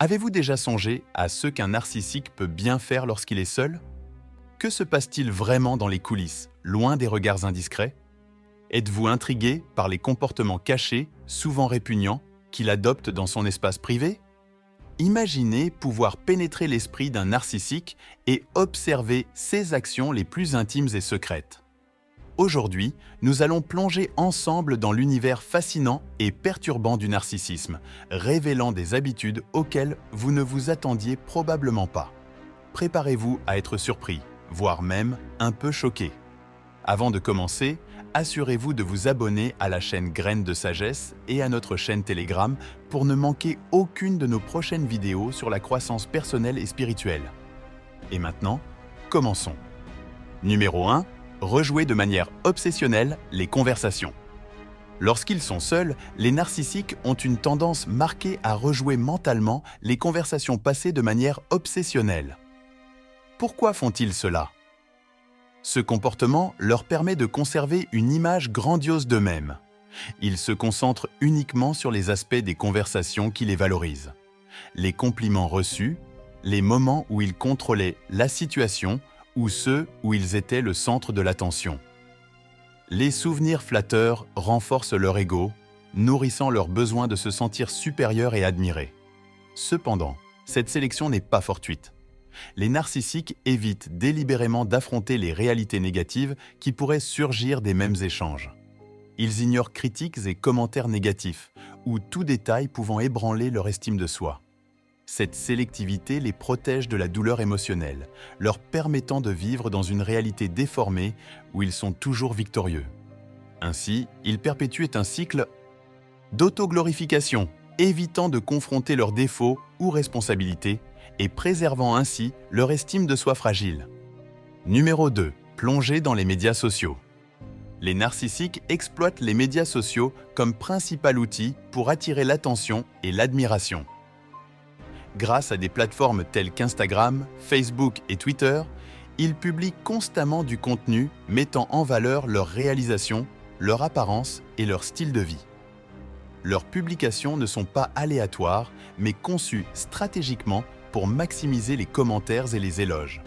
Avez-vous déjà songé à ce qu'un narcissique peut bien faire lorsqu'il est seul? Que se passe-t-il vraiment dans les coulisses, loin des regards indiscrets? Êtes-vous intrigué par les comportements cachés, souvent répugnants, qu'il adopte dans son espace privé? Imaginez pouvoir pénétrer l'esprit d'un narcissique et observer ses actions les plus intimes et secrètes. Aujourd'hui, nous allons plonger ensemble dans l'univers fascinant et perturbant du narcissisme, révélant des habitudes auxquelles vous ne vous attendiez probablement pas. Préparez-vous à être surpris, voire même un peu choqué. Avant de commencer, assurez-vous de vous abonner à la chaîne Graines de Sagesse et à notre chaîne Telegram pour ne manquer aucune de nos prochaines vidéos sur la croissance personnelle et spirituelle. Et maintenant, commençons. Numéro 1. Rejouer de manière obsessionnelle les conversations. Lorsqu'ils sont seuls, les narcissiques ont une tendance marquée à rejouer mentalement les conversations passées de manière obsessionnelle. Pourquoi font-ils cela? Ce comportement leur permet de conserver une image grandiose d'eux-mêmes. Ils se concentrent uniquement sur les aspects des conversations qui les valorisent. Les compliments reçus, les moments où ils contrôlaient la situation ou ceux où ils étaient le centre de l'attention. Les souvenirs flatteurs renforcent leur ego, nourrissant leur besoin de se sentir supérieurs et admirés. Cependant, cette sélection n'est pas fortuite. Les narcissiques évitent délibérément d'affronter les réalités négatives qui pourraient surgir des mêmes échanges. Ils ignorent critiques et commentaires négatifs, ou tout détail pouvant ébranler leur estime de soi. Cette sélectivité les protège de la douleur émotionnelle, leur permettant de vivre dans une réalité déformée où ils sont toujours victorieux. Ainsi, ils perpétuent un cycle d'autoglorification, évitant de confronter leurs défauts ou responsabilités et préservant ainsi leur estime de soi fragile. Numéro 2. Plonger dans les médias sociaux. Les narcissiques exploitent les médias sociaux comme principal outil pour attirer l'attention et l'admiration. Grâce à des plateformes telles qu'Instagram, Facebook et Twitter, ils publient constamment du contenu mettant en valeur leurs réalisations, leur apparence et leur style de vie. Leurs publications ne sont pas aléatoires, mais conçues stratégiquement pour maximiser les commentaires et les éloges.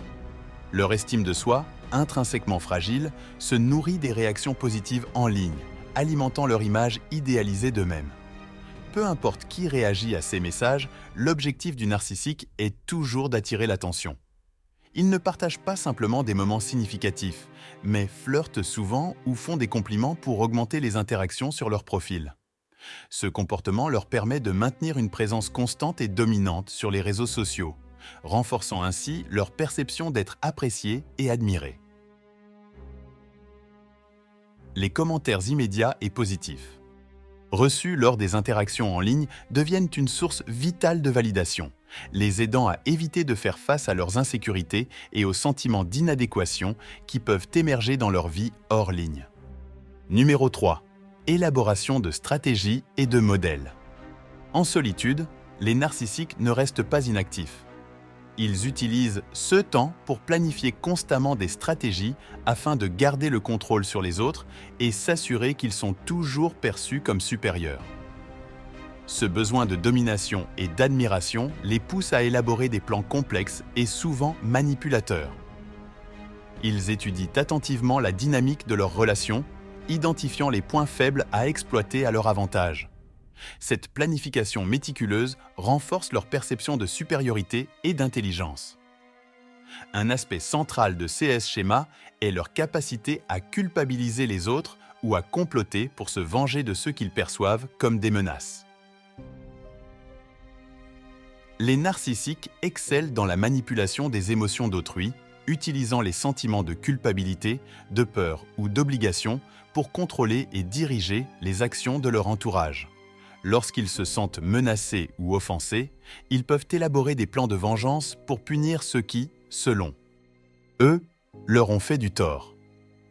Leur estime de soi, intrinsèquement fragile, se nourrit des réactions positives en ligne, alimentant leur image idéalisée d'eux-mêmes. Peu importe qui réagit à ces messages, l'objectif du narcissique est toujours d'attirer l'attention. Ils ne partagent pas simplement des moments significatifs, mais flirtent souvent ou font des compliments pour augmenter les interactions sur leur profil. Ce comportement leur permet de maintenir une présence constante et dominante sur les réseaux sociaux, renforçant ainsi leur perception d'être appréciés et admirés. Les commentaires immédiats et positifs reçus lors des interactions en ligne deviennent une source vitale de validation, les aidant à éviter de faire face à leurs insécurités et aux sentiments d'inadéquation qui peuvent émerger dans leur vie hors ligne. Numéro 3. Élaboration de stratégies et de modèles. En solitude, les narcissiques ne restent pas inactifs. Ils utilisent ce temps pour planifier constamment des stratégies afin de garder le contrôle sur les autres et s'assurer qu'ils sont toujours perçus comme supérieurs. Ce besoin de domination et d'admiration les pousse à élaborer des plans complexes et souvent manipulateurs. Ils étudient attentivement la dynamique de leurs relations, identifiant les points faibles à exploiter à leur avantage. Cette planification méticuleuse renforce leur perception de supériorité et d'intelligence. Un aspect central de ces schémas est leur capacité à culpabiliser les autres ou à comploter pour se venger de ceux qu'ils perçoivent comme des menaces. Les narcissiques excellent dans la manipulation des émotions d'autrui, utilisant les sentiments de culpabilité, de peur ou d'obligation pour contrôler et diriger les actions de leur entourage. Lorsqu'ils se sentent menacés ou offensés, ils peuvent élaborer des plans de vengeance pour punir ceux qui, selon eux, leur ont fait du tort.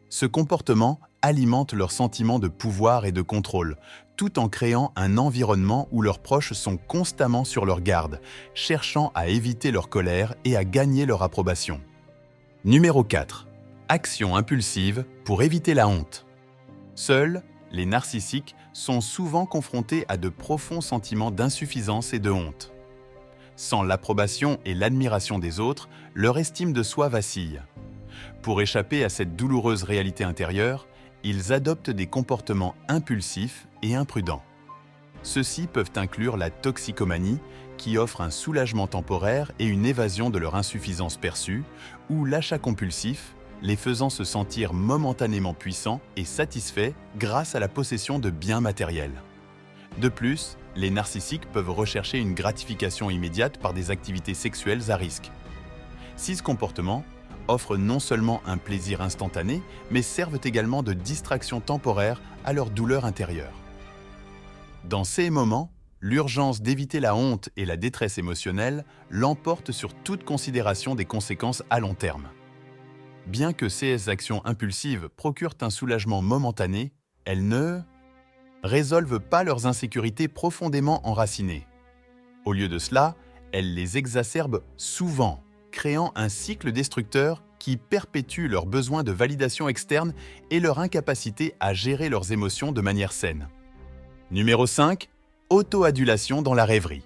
Ce comportement alimente leur sentiment de pouvoir et de contrôle, tout en créant un environnement où leurs proches sont constamment sur leur garde, cherchant à éviter leur colère et à gagner leur approbation. Numéro 4. Action impulsive pour éviter la honte. Seuls, les narcissiques sont souvent confrontés à de profonds sentiments d'insuffisance et de honte. Sans l'approbation et l'admiration des autres, leur estime de soi vacille. Pour échapper à cette douloureuse réalité intérieure, ils adoptent des comportements impulsifs et imprudents. Ceux-ci peuvent inclure la toxicomanie, qui offre un soulagement temporaire et une évasion de leur insuffisance perçue, ou l'achat compulsif, les faisant se sentir momentanément puissants et satisfaits grâce à la possession de biens matériels. De plus, les narcissiques peuvent rechercher une gratification immédiate par des activités sexuelles à risque. Ces comportements offrent non seulement un plaisir instantané, mais servent également de distraction temporaire à leur douleur intérieure. Dans ces moments, l'urgence d'éviter la honte et la détresse émotionnelle l'emporte sur toute considération des conséquences à long terme. Bien que ces actions impulsives procurent un soulagement momentané, elles ne résolvent pas leurs insécurités profondément enracinées. Au lieu de cela, elles les exacerbent souvent, créant un cycle destructeur qui perpétue leurs besoins de validation externe et leur incapacité à gérer leurs émotions de manière saine. Numéro 5. Auto-adulation dans la rêverie.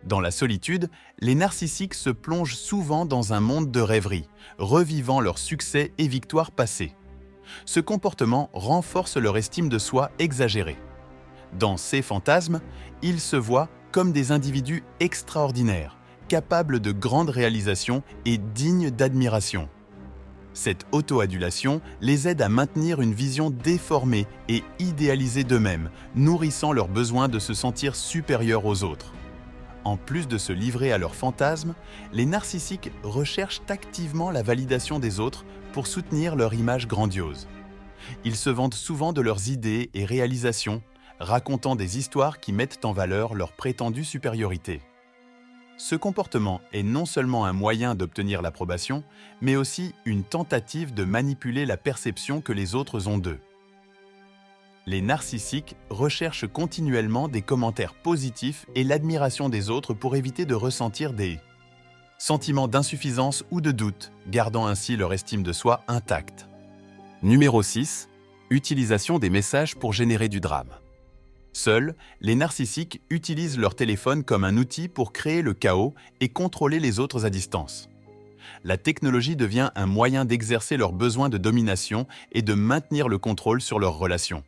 Dans la solitude, les narcissiques se plongent souvent dans un monde de rêverie, revivant leurs succès et victoires passées. Ce comportement renforce leur estime de soi exagérée. Dans ces fantasmes, ils se voient comme des individus extraordinaires, capables de grandes réalisations et dignes d'admiration. Cette auto-adulation les aide à maintenir une vision déformée et idéalisée d'eux-mêmes, nourrissant leur besoin de se sentir supérieurs aux autres. En plus de se livrer à leurs fantasmes, les narcissiques recherchent activement la validation des autres pour soutenir leur image grandiose. Ils se vantent souvent de leurs idées et réalisations, racontant des histoires qui mettent en valeur leur prétendue supériorité. Ce comportement est non seulement un moyen d'obtenir l'approbation, mais aussi une tentative de manipuler la perception que les autres ont d'eux. Les narcissiques recherchent continuellement des commentaires positifs et l'admiration des autres pour éviter de ressentir des sentiments d'insuffisance ou de doute, gardant ainsi leur estime de soi intacte. Numéro 6. Utilisation des messages pour générer du drame. Seuls, les narcissiques utilisent leur téléphone comme un outil pour créer le chaos et contrôler les autres à distance. La technologie devient un moyen d'exercer leur besoin de domination et de maintenir le contrôle sur leurs relations.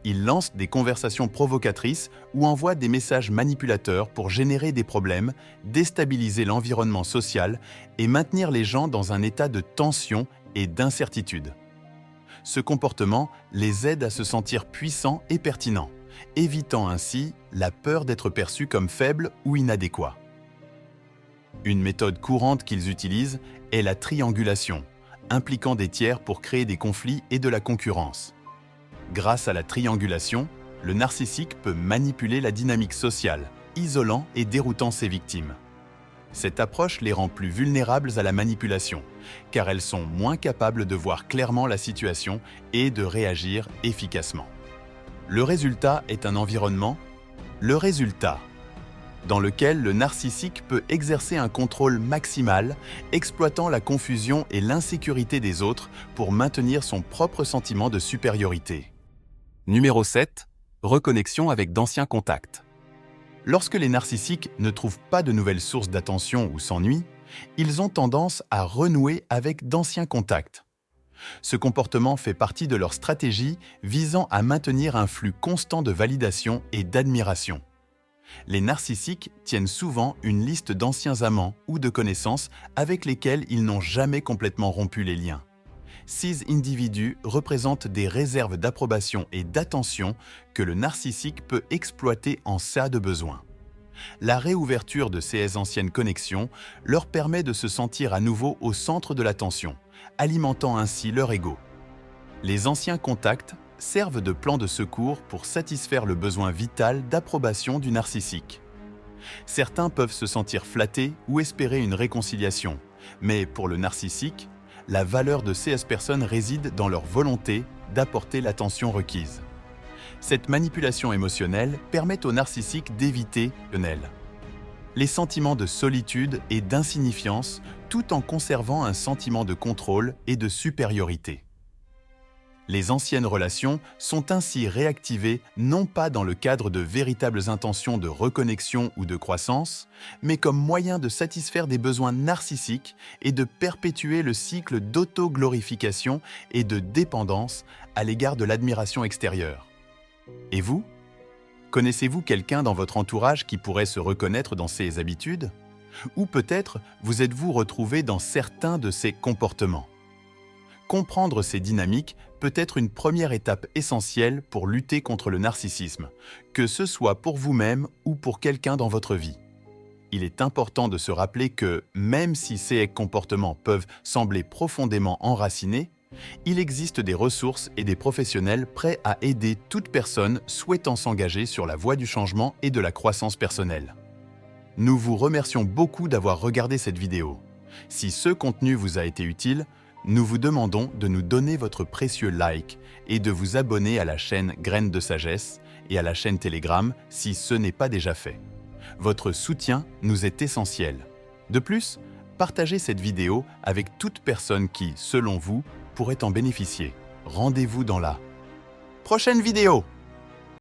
Ils lancent des conversations provocatrices ou envoient des messages manipulateurs pour générer des problèmes, déstabiliser l'environnement social et maintenir les gens dans un état de tension et d'incertitude. Ce comportement les aide à se sentir puissants et pertinents, évitant ainsi la peur d'être perçus comme faibles ou inadéquats. Une méthode courante qu'ils utilisent est la triangulation, impliquant des tiers pour créer des conflits et de la concurrence. Grâce à la triangulation, le narcissique peut manipuler la dynamique sociale, isolant et déroutant ses victimes. Cette approche les rend plus vulnérables à la manipulation, car elles sont moins capables de voir clairement la situation et de réagir efficacement. Le résultat est un environnement dans lequel le narcissique peut exercer un contrôle maximal, exploitant la confusion et l'insécurité des autres pour maintenir son propre sentiment de supériorité. Numéro 7. Reconnexion avec d'anciens contacts. Lorsque les narcissiques ne trouvent pas de nouvelles sources d'attention ou s'ennuient, ils ont tendance à renouer avec d'anciens contacts. Ce comportement fait partie de leur stratégie visant à maintenir un flux constant de validation et d'admiration. Les narcissiques tiennent souvent une liste d'anciens amants ou de connaissances avec lesquels ils n'ont jamais complètement rompu les liens. Ces individus représentent des réserves d'approbation et d'attention que le narcissique peut exploiter en cas de besoin. La réouverture de ces anciennes connexions leur permet de se sentir à nouveau au centre de l'attention, alimentant ainsi leur ego. Les anciens contacts servent de plan de secours pour satisfaire le besoin vital d'approbation du narcissique. Certains peuvent se sentir flattés ou espérer une réconciliation, mais pour le narcissique, la valeur de ces personnes réside dans leur volonté d'apporter l'attention requise. Cette manipulation émotionnelle permet au narcissique d'éviter les sentiments de solitude et d'insignifiance tout en conservant un sentiment de contrôle et de supériorité. Les anciennes relations sont ainsi réactivées non pas dans le cadre de véritables intentions de reconnexion ou de croissance, mais comme moyen de satisfaire des besoins narcissiques et de perpétuer le cycle d'auto-glorification et de dépendance à l'égard de l'admiration extérieure. Et vous? Connaissez-vous quelqu'un dans votre entourage qui pourrait se reconnaître dans ces habitudes? Ou peut-être vous êtes-vous retrouvé dans certains de ces comportements? Comprendre ces dynamiques peut être une première étape essentielle pour lutter contre le narcissisme, que ce soit pour vous-même ou pour quelqu'un dans votre vie. Il est important de se rappeler que, même si ces comportements peuvent sembler profondément enracinés, il existe des ressources et des professionnels prêts à aider toute personne souhaitant s'engager sur la voie du changement et de la croissance personnelle. Nous vous remercions beaucoup d'avoir regardé cette vidéo. Si ce contenu vous a été utile, nous vous demandons de nous donner votre précieux like et de vous abonner à la chaîne Graines de Sagesse et à la chaîne Telegram si ce n'est pas déjà fait. Votre soutien nous est essentiel. De plus, partagez cette vidéo avec toute personne qui, selon vous, pourrait en bénéficier. Rendez-vous dans la prochaine vidéo!